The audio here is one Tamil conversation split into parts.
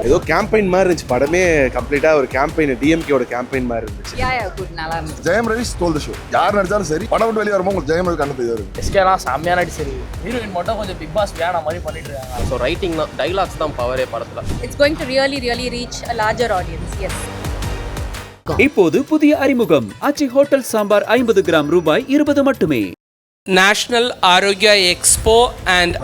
ஏதோ கேம்பெயின் மாதிரி இருந்துச்சு படமே. கம்ப்ளீட்டா ஒரு கேம்பெயின், டிஎம்கேவோட கேம்பெயின் மாதிரி இருந்துச்சு. நல்லா இருந்துச்சு. ஜெயம் ரவி ஸ்டோல் தி ஷோ. யார் நடிச்சாலும் சரி படம் விட்டு வெளியே வரும்போது உங்களுக்கு ஜெயம் ரவி கண்ணு தெரியும். எஸ்கேலாம் செம்மையா நடிச்சிரு. ஹீரோயின் மட்டும் கொஞ்சம் பிக் பாஸ் வேணா மாதிரி பண்ணிட்டு இருக்காங்க. ஸோ ரைட்டிங் தான், டைலாக்ஸ் தான் பவரே படத்தில். It's going to really reach a larger audience. Yes. இப்போது புதிய அறிமுகம் ஆச்சி ஹோட்டல் சாம்பார் 50 கிராம் ரூபாய் 20 மட்டுமே. நேஷனல் ஆரோக்கியா எக்ஸ்போ அண்ட்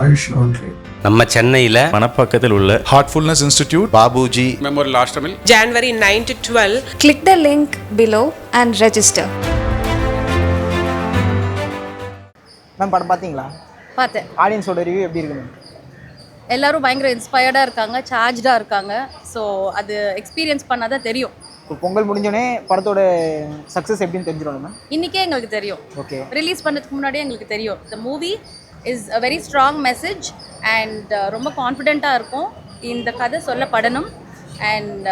நம்ம சென்னையில் மணப்பாக்கத்தில் உள்ள Heartfulness institute, Babuji memorial hostel, January 9 to 12. Click the link below and register. Ma'am படம் பார்த்தீங்களா? பார்த்தேன். ஆடியன்ஸோட ரிவ்யூ எப்படி இருக்கு மேம்? எல்லாரும் பயங்கர இன்ஸ்பயர்டாக இருக்காங்க, சார்ஜாக இருக்காங்க. ஸோ அது எக்ஸ்பீரியன்ஸ் பண்ணாதான் தெரியும். இப்போ பொங்கல் முடிஞ்சோடனே படத்தோட சக்ஸஸ் எப்படின்னு தெரிஞ்சிடும் மேம்? இன்றைக்கே எங்களுக்கு தெரியும். ஓகே. ரிலீஸ் பண்ணதுக்கு முன்னாடியே எங்களுக்கு தெரியும். The movie is a very strong message and ரொம்ப கான்ஃபிடென்ட்டாக இருக்கும். இந்த கதை சொல்லப்படணும் and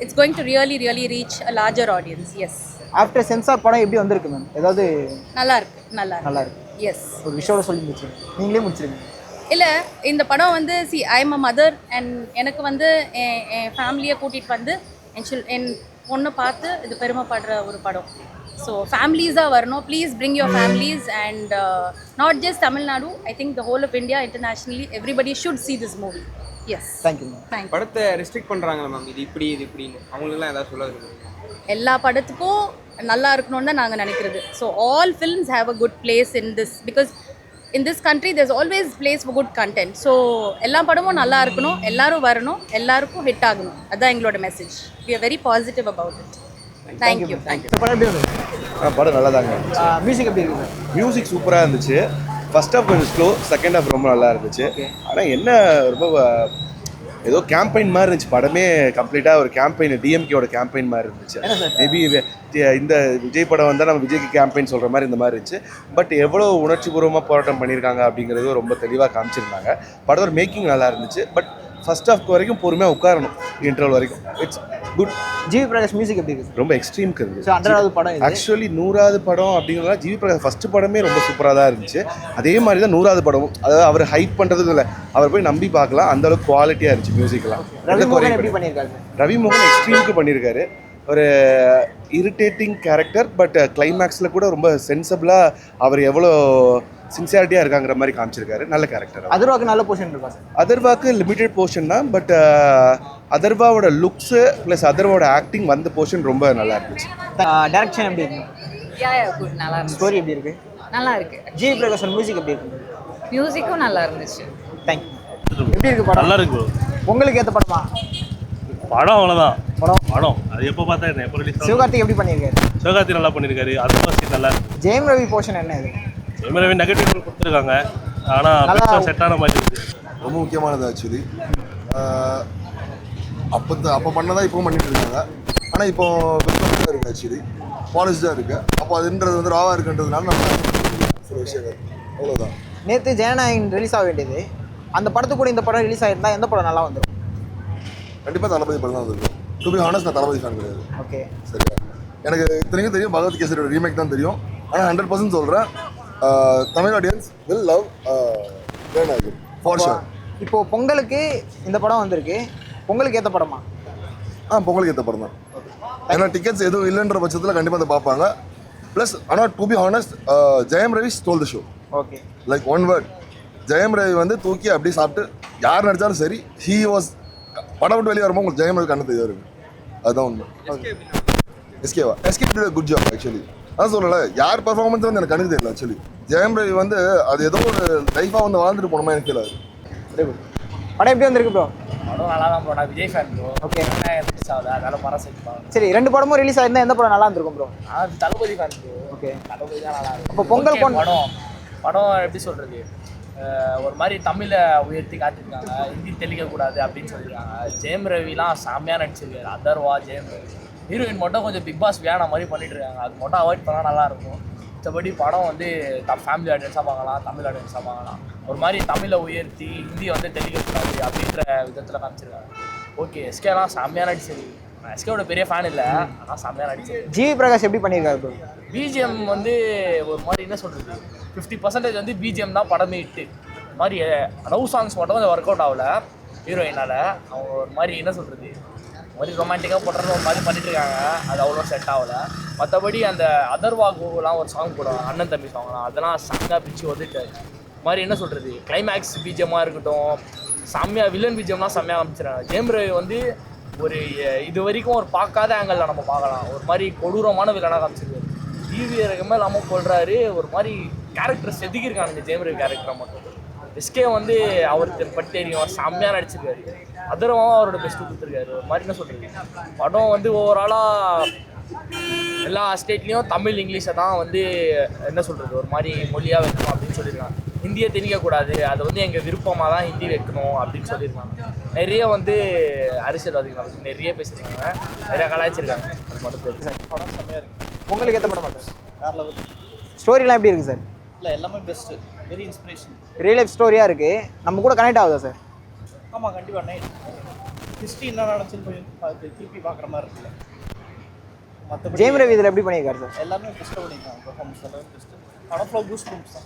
it's going to really reach a larger audience. Yes. After censor படம் எப்படி வந்திருக்கு மேம்? ஏதாவது நல்லா இருக்கு. எஸ். ஒரு விஷயோட சொல்லி முடிச்சிருங்க, நீங்களே முடிச்சிருங்க. இல்லை, இந்த படம் வந்து I am a mother and எனக்கு வந்து என் ஃபேமிலியை கூட்டிகிட்டு வந்து என் பொண்ணை பார்த்து இது பெருமைப்படுற ஒரு படம். ஸோ ஃபேமிலிஸாக வரணும். Please bring your families and not just Tamil Nadu, I think the whole of India, internationally everybody should see this movie. Yes. Thank you ma'am. படத்தை ரெஸ்ட்ரிக்ட் பண்ணுறாங்களா மேம்? இது இப்படின்னு அவங்களுக்குலாம் ஏதாவது சொல்ல விரும்புறீங்க? எல்லா படத்துக்கும் நல்லா இருக்கணும்னு தான் நாங்கள் நினைக்கிறது. So all films have a good place in this, because in this country there's always place for good content. So எல்லா படமும் நல்லா இருக்கணும், எல்லாரும் வரணும், எல்லாருக்கும் ஹிட் ஆகணும். அதான் எங்களோட message. we are very positive about it. thank you. படம் எப்படி இருந்துச்சு? படம் நல்லா தாங்க. மியூசிக் எப்படி இருக்கு சார்? மியூசிக் சூப்பராக இருந்துச்சு. ஃபர்ஸ்ட் ஹாஃப் கொஞ்சம் ஸ்லோ, செகண்ட் ஹாஃப் ரொம்ப நல்லா இருந்துச்சு. ஆனால் என்ன ரொம்ப ஏதோ கேம்பெயின் மாதிரி இருந்துச்சு படமே. கம்ப்ளீட்டாக ஒரு கேம்பெயின், டிஎம்கேவோட கேம்பெயின் மாதிரி இருந்துச்சு. மேபி இந்த விஜய் படம் வந்தால் நம்ம விஜய்க்கு கேம்பெயின் சொல்கிற மாதிரி இந்த மாதிரி இருந்துச்சு. பட் எவ்வளோ உணர்ச்சிபூர்வமாக போராட்டம் பண்ணியிருக்காங்க அப்படிங்கிறது ரொம்ப தெளிவாக காமிச்சிருந்தாங்க. படத்தோட மேக்கிங் நல்லா இருந்துச்சு. பட் ஃபர்ஸ்ட் ஹாஃப்க்கு வரைக்கும் பொறுமையாக உட்காரணும், இன்டர்வல் வரைக்கும். It's good. GV Prakash music எப்படி இருக்கு? ரொம்ப எக்ஸ்ட்ரீம்க்கு இருந்துச்சு. 100வது படம் ஆக்சுவலி 100வது படம் அப்படிங்கிறதுனால ஜிவி பிரகாஷ் ஃபர்ஸ்ட் படமே ரொம்ப சூப்பராக தான் இருந்துச்சு. அதே மாதிரி தான் 100வது படமும். அதாவது அவர் ஹைப் பண்ணுறதுக்கு இல்லை, அவர் போய் நம்பி பார்க்கலாம், அந்த அளவுக்கு குவாலிட்டியாக இருந்துச்சு மியூசிக்லாம். ரவி மோகன் எக்ஸ்ட்ரீமுக்கு பண்ணியிருக்காரு. ஒரு இரிட்டேட்டிங் கேரக்டர், பட் கிளைமேக்ஸில் கூட ரொம்ப சென்சபிளாக அவர் எவ்வளோ சின்சியாரிட்டியாக இருக்காங்கிற மாதிரி காமிச்சிருக்காரு. நல்ல கேரக்டர். அதர்வாக்கு நல்ல போர்ஷன் இருக்கா சார்? அதர்வாக்கு லிமிட்டட் போர்ஷன் தான், பட் அதர்வாவோட லுக்ஸு ப்ளஸ் அதர்வாவோட ஆக்டிங் வந்த போர்ஷன் ரொம்ப நல்லா இருந்துச்சு. டைரக்ஷன் எப்படி இருக்கு? குட். நல்லா இருந்துச்சு. ஸ்டோரி எப்படி இருக்கு? நல்லா இருக்கு. ஜிவி பிரகாஷ் மியூசிக் எப்படி இருக்கு? மியூசிக்கும் நல்லா இருந்துச்சு. தேங்க்யூ. எப்படி இருக்கு படம்? நல்லா இருக்கு. உங்களுக்கு ஏற்ற படமா? படம் அவ்வளோதான். படம் அது எப்போ பார்த்தா என்ன, எப்போ ரிலீஸ்? சிவகார்த்திக் எப்படி பண்ணியிருக்காரு? சிவகார்த்தி நல்லா பண்ணியிருக்காரு. அது ஃபர்ஸ்ட் நல்லா இருக்கு. ஜெயம் ரவி போர்ஷன் என்ன இது? ஜெயம் ரவி நெகட்டிவ் கொடுத்துருக்காங்க, ஆனால் செட் ஆன மாதிரி இருக்கு. ரொம்ப முக்கியமானது ஆக்சுவலி. அப்போ பண்ணதான் இப்போ பண்ணிட்டு இருக்காங்க. ஆனால் இப்போ வெப்பமாக இருக்குது ஆக்சுவலி, பாலிஷ்டாக இருக்குது. அப்போ அதுன்றது வந்து ராவாக இருக்குன்றதுனால நம்ம சில விஷயங்கள் அவ்வளோதான். நேற்று ஜனநாயகன் ரிலீஸ் ஆக வேண்டியது, அந்த படத்துக்கு கூட இந்த படம் ரிலீஸ் ஆகிருந்தா எந்த படம் நல்லா வந்துடும்? கண்டிப்பாக தளபதி படம் தான் வந்துருக்கும். டு பி ஹானஸ்ட், நான் தளபதி ஃபேன் கிடையாது. ஓகே, சரியா? எனக்கு இத்தனைக்கும் தெரியும் பகவத் கேசரியோட ரீமேக் தான் தெரியும். ஆனால் 100% சொல்கிறேன், Tamil audience will love Jananayagan for sure. இப்போது பொங்கலுக்கு இந்த படம் வந்திருக்கு, பொங்கலுக்கு ஏற்ற படமா? பொங்கலுக்கு ஏற்ற படம் தான். ஏன்னா டிக்கெட்ஸ் எதுவும் இல்லைன்ற பட்சத்தில் கண்டிப்பாக அதை பார்ப்பாங்க. ப்ளஸ் ஆனால் to be honest, Jayam Ravi stole the show. Okay. Like one word, Jayam Ravi வந்து தூக்கி அப்படியே சாப்பிட்டு யார் நடித்தாலும் சரி, ஹீ வாஸ் படம் விட்டு வெளியே வரும்போது உங்களுக்கு ஜெயம் ரவி கண்ணு தெரியும் இருக்கு. அதுதான் உண்மை. SK good job actually. அதான் சொல்லலை, யார் பர்ஃபார்மன்ஸ் வந்து எனக்கு கணக்கு தெரியல ஆக்சுவலி. ஜெயம் ரவி வந்து அது ஏதோ ஒரு லைஃபாக வந்து வாழ்ந்துட்டு போனோமா எனக்கு தெரியல. படம் எப்படி வந்திருக்கு ப்ரோ? படம் நல்லா தான் ப்ரோ. நான் Vijay fan bro. Okay. Release ஆகுது, அதனால மரம் சேர்த்துப்பாங்க. சரி, 2 படமும் ரிலீஸ் ஆயிருந்தா எந்த படம் நல்லா இருந்திருக்கும் ப்ரோ? நான் தளபதி ஃபேன் ப்ரோ. ஓகே, தளபதி தான் நல்லா இருக்கும். அப்போ பொங்கல் படம் எப்படி சொல்கிறது, ஒரு மாதிரி தமிழை உயர்த்தி காட்டியிருக்காங்க, ஹிந்தி தெளிக்கக்கூடாது அப்படின்னு சொல்லியிருக்காங்க. ஜெயம் ரவிலாம் செம்மையாக நடிச்சிருக்காரு. அதர்வா, ஜெயம் ரவி. ஹீரோயின் மட்டும் கொஞ்சம் பிக் பாஸ் வேணா மாதிரி பண்ணிட்டு இருக்காங்க. அது மட்டும் அவாய்ட் பண்ணால் நல்லாயிருக்கும். மற்றபடி படம் வந்து ஃபேமிலி ஆடியன்ஸாக பார்க்கலாம், தமிழ் ஆடியன்ஸாக பார்க்கலாம். ஒரு மாதிரி தமிழை உயர்த்தி ஹிந்தியை வந்து தெளிக்கக்கூடாது அப்படின்ற விதத்தில் காமிச்சிருக்காங்க. ஓகே, எஸ்கேலாம் செம்மையாக நடிச்சிருக்கு. நான் எஸ்கேவோட பெரிய ஃபேன் இல்லை, ஆனால் செம்மையாக நடிச்சிருக்கு. ஜிவி பிரகாஷ் எப்படி பண்ணியிருக்காரு ப்ரோ? பிஜிஎம் வந்து ஒரு மாதிரி என்ன சொல்கிறது, 50% வந்து பிஜிஎம் தான் படமே இட்டு. மாதிரி லவ் சாங்ஸ் மட்டும் கொஞ்சம் ஒர்க் அவுட் ஆகல ஹீரோயினால். அவங்க ஒரு மாதிரி என்ன சொல்கிறது, ஒரு மாதிரி ரொமான்டிக்காக போடுறது ஒரு மாதிரி பண்ணிட்டு இருக்காங்க. அது அவ்வளோ செட் ஆகலை. மற்றபடி அந்த அதர்வாகுலாம் ஒரு சாங் போடுவாங்க, அண்ணன் தம்பி சாங்லாம், அதெல்லாம் செம்மையாக பிச்சு வந்துட்டாரு. மாதிரி என்ன சொல்கிறது, கிளைமேக்ஸ் பிஜிஎம்மாக இருக்கட்டும், செம்மையாக வில்லன் பிஜிஎம்லாம் செம்மையாக அமைச்சிடறாங்க. ஜெயம் ரவி வந்து ஒரு இது வரைக்கும் ஒரு பார்க்காத ஆங்கிளில் நம்ம பார்க்கலாம். ஒரு மாதிரி கொடூரமான வில்லனாக காமிச்சிருக்காரு. ஈவியரகமே இல்லாமல் கொள்றாரு. ஒரு மாதிரி கேரக்டர் செதுக்கியிருக்காங்க ஜெயம் ரவி கேரக்டரை மட்டும். எஸ்கே வந்து அவருக்கு பற்றி தெரியும், செம்மையாக நடிச்சிருக்காரு. அதர்வாவும் அவரோட பெஸ்ட்டு கொடுத்துருக்காரு. ஒரு மாதிரி என்ன சொல்கிறது, படம் வந்து ஓவராலாக எல்லா ஸ்டேட்லேயும் தமிழ் இங்கிலீஷை தான் வந்து என்ன சொல்கிறது ஒரு மாதிரி மொழியாக வைக்கணும் அப்படின்னு சொல்லியிருக்காங்க. ஹிந்தியை திணிக்கக்கூடாது, அதை வந்து எங்கள் விருப்பமாக தான் ஹிந்தி வைக்கணும் அப்படின்னு சொல்லியிருக்காங்க. நிறைய வந்து அரசியல்வாதிகள் வந்து நிறைய பேசியிருக்காங்க, நிறைய கலாய்ச்சிருக்காங்க. அது மட்டும் தெரியும் சார். படம் செம்மையாக இருக்குது. உங்களுக்கு ஏற்ற படம் சார்? வேறு லெவல். ஸ்டோரிலாம் எப்படி இருக்குது சார்? இல்லை எல்லாமே best, very inspiration. Real life ஸ்டோரியாக இருக்குது, நம்ம கூட கனெக்ட் ஆகுதா சார்? ஆமாம் கண்டிப்பாக. ஹிஸ்ட்ரி என்ன நடந்துச்சுன்னு போய் அது திருப்பி பார்க்குற மாதிரி இருக்குல்ல. மற்றபடி ஜெயம் ரவி இதில் எப்படி பண்ணியிருக்காரு சார்? எல்லாமே பெஸ்ட்டாக பண்ணியிருக்காங்க. பெர்ஃபார்மன்ஸ் எல்லாமே பெஸ்ட்டு. படம் ஃபுல்லாக கூஸ் பம்ப்ஸ் தான்.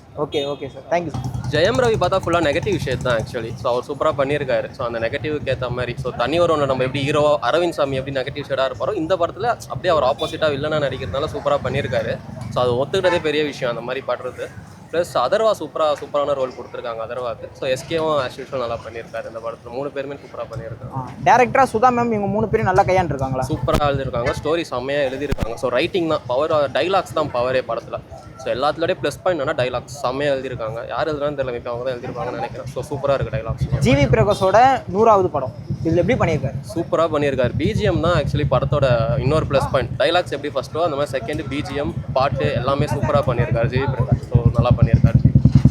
Okay sir, thank you sir. Jayam Ravi பார்த்தா ஃபுல்லாக நெகட்டிவ் ஷேட் தான் ஆக்சுவலி. ஸோ அவர் சூப்பராக பண்ணியிருக்காரு. ஸோ அந்த நெகட்டிவ்க்கு ஏற்ற மாதிரி ஸோ தனி ஒன்று நம்ம எப்படி ஹீரோ அரவிந்த் சாமி எப்படி நெகட்டிவ் ஷேடாக இருப்பாரோ இந்த படத்தில் அப்படியே அவர் ஆப்போசிட்டாக வில்லனாக நடிக்கிறதுனால சூப்பராக பண்ணியிருக்காரு. ஸோ அது ஒத்துக்கிட்டதே பெரிய விஷயம் அந்த மாதிரி பண்ணுறது. ப்ளஸ் அதர்வா சூப்பரான ரோல் கொடுத்துருக்காங்க அதர்வாக்கு. ஸோ எஸ்கேவும் ஆஸ் யூஷுவல் நல்லா பண்ணியிருக்காரு இந்த படத்தில். 3 பேருமே சூப்பராக பண்ணியிருக்காங்க. டேரக்டராக சுதா மேம் இவங்க 3 பேரும் நல்லா கையாண்டுருக்காங்களா? சூப்பராக எழுதியிருக்காங்க. ஸ்டோரி செம்மையாக எழுதியிருக்காங்க. ஸோ ரைட்டிங் தான் பவர், டைலாக்ஸ் தான் பவரே படத்தில். ஸோ எல்லாத்துலேயே ப்ளஸ் பாயிண்ட் என்னன்னா டைலாக்ஸ் செம்மையாக எழுதியிருக்காங்க. யார் எழுதுறான்னு தெரியல, இப்போ அவங்க தான் எழுதியிருப்பாங்கன்னு நினைக்கிறேன். ஸோ சூப்பராக இருக்குது டைலாக்ஸ். ஜிவி பிரகாஷோட 100வது படம் இதில் எப்படி பண்ணியிருக்காரு? சூப்பராக பண்ணியிருக்காரு. பிஜிஎம் தான் ஆக்சுவலி படத்தோட இன்னொரு ப்ளஸ் பாயிண்ட். டைலாக்ஸ் எப்படி ஃபஸ்ட்டோ அந்த மாதிரி செகண்ட் பிஜிஎம் பாட்டு எல்லாமே சூப்பராக பண்ணியிருக்காரு ஜிவி பிரகாஷ். ஸோ நல்லா பண்ணியிருக்காரு.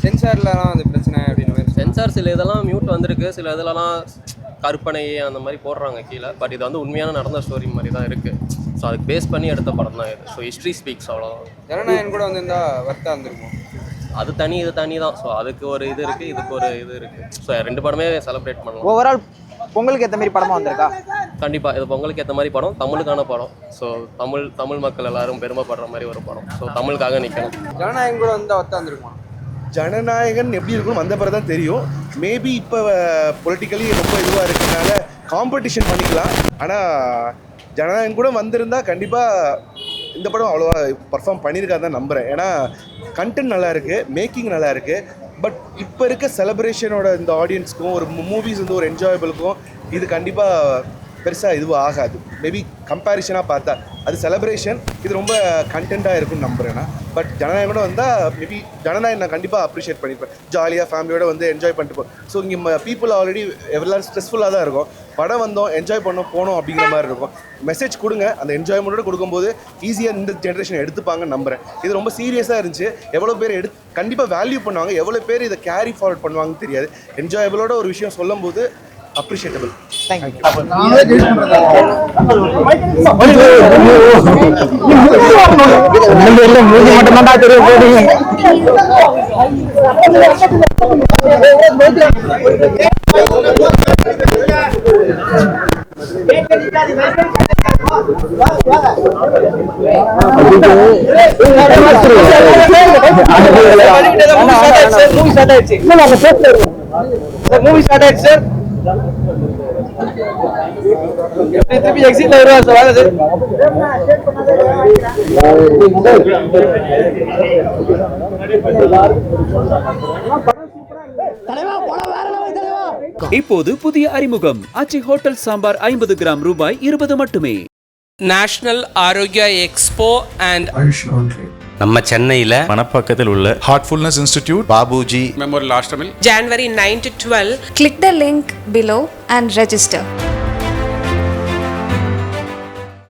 சென்சார்லாம் அந்த பிரச்சனை அப்படின்னு சென்சார் சில இதெல்லாம் மியூட் வந்திருக்கு, சில இதெல்லாம் கற்பனை அந்த மாதிரி போடுறாங்க கீழே. பட் இது வந்து உண்மையான நடந்த ஸ்டோரி மாதிரி தான் இருக்குது. ஸோ அதுக்கு பேஸ் பண்ணி எடுத்த படம் தான் இது. ஸோ ஹிஸ்ட்ரி ஸ்பீக்ஸ் அவ்வளோதான். ஜனநாயகன் கூட வந்திருந்தா வர்த்தா இருந்திருக்கும். அது தனி இது தனி தான். ஸோ அதுக்கு ஒரு இது இருக்குது, இதுக்கு ஒரு இது இருக்குது. ஸோ 2 படமே செலிப்ரேட் பண்ணலாம். ஓவரால் பொங்கலுக்கு ஏற்ற மாதிரி படமாக வந்திருக்கா? கண்டிப்பாக இது பொங்கலுக்கு ஏற்ற மாதிரி படம், தமிழுக்கான படம். ஸோ தமிழ் மக்கள் எல்லாரும் பெருமைப்படுற மாதிரி ஒரு படம். ஸோ தமிழுக்காக நிற்கணும். ஜனநாயகன் கூட வந்தால் வர்த்தா இருந்திருக்குமா? ஜனநாயகன் எப்படி இருக்கும் வந்த பிறகு தான் தெரியும். மேபி இப்போ பொலிட்டிக்கலி ரொம்ப இதுவாக இருக்கிறதுனால காம்படிஷன் பண்ணிக்கலாம். ஆனால் ஜனநாயகன் கூட வந்திருந்தா கண்டிப்பாக இந்த படம் அவ்வளோவா பர்ஃபார்ம் பண்ணியிருக்காது தான் நம்புகிறேன். ஏன்னா கண்டென்ட் நல்லா இருக்குது, மேக்கிங் நல்லா இருக்குது. பட் இப்போ இருக்க செலிப்ரேஷனோட இந்த ஆடியன்ஸ்க்கும் ஒரு மூவிஸ் வந்து ஒரு என்ஜாயபிளுக்கும் இது கண்டிப்பாக பெருசாக இதுவும் ஆகாது. மேபி கம்பேரிஷனாக பார்த்தா அது செலிப்ரேஷன், இது ரொம்ப கண்டென்ட்டாக இருக்குன்னு நம்புகிறேன்னா. பட் ஜனநாயகம் கூட வந்தால் மேபி ஜனநாயகம் நான் கண்டிப்பாக அப்ரிஷியேட் பண்ணியிருப்பேன். ஜாலியாக ஃபேமிலியோடு வந்து என்ஜாய் பண்ணிட்டு போகும். ஸோ இங்கே பீப்புள் ஆல்ரெடி எவ்வளோ ஸ்ட்ரெஸ்ஃபுல்லாக தான் இருக்கும். படம் வந்தோம் என்ஜாய் பண்ணோம் போனோம் அப்படிங்கிற மாதிரி இருக்கும். மெசேஜ் கொடுங்க, அந்த என்ஜாய்மெண்ட்டோட கொடுக்கும்போது ஈஸியாக இந்த ஜென்ரேஷன் எடுத்துப்பாங்கன்னு நம்புகிறேன். இது ரொம்ப சீரியஸாக இருந்துச்சு. எவ்வளோ பேர் கண்டிப்பாக வேல்யூ பண்ணுவாங்க, எவ்வளோ பேர் இதை கேரி ஃபார்வர்ட் பண்ணுவாங்கன்னு தெரியாது. என்ஜாயபிளோட ஒரு விஷயம் சொல்லும் போது அப்ரிஷியேட்டபிள். தேங்க்யூ. இப்போது புதிய அறிமுகம் ஆச்சி ஹோட்டல் சாம்பார் 50 கிராம் ரூபாய் 20 மட்டுமே. National Arogya Expo and நம்ம சென்னையில் மணப்பாக்கத்தில் உள்ள Heartfulness institute Babuji memorial hostel January 9 to 12. Click the link below and register.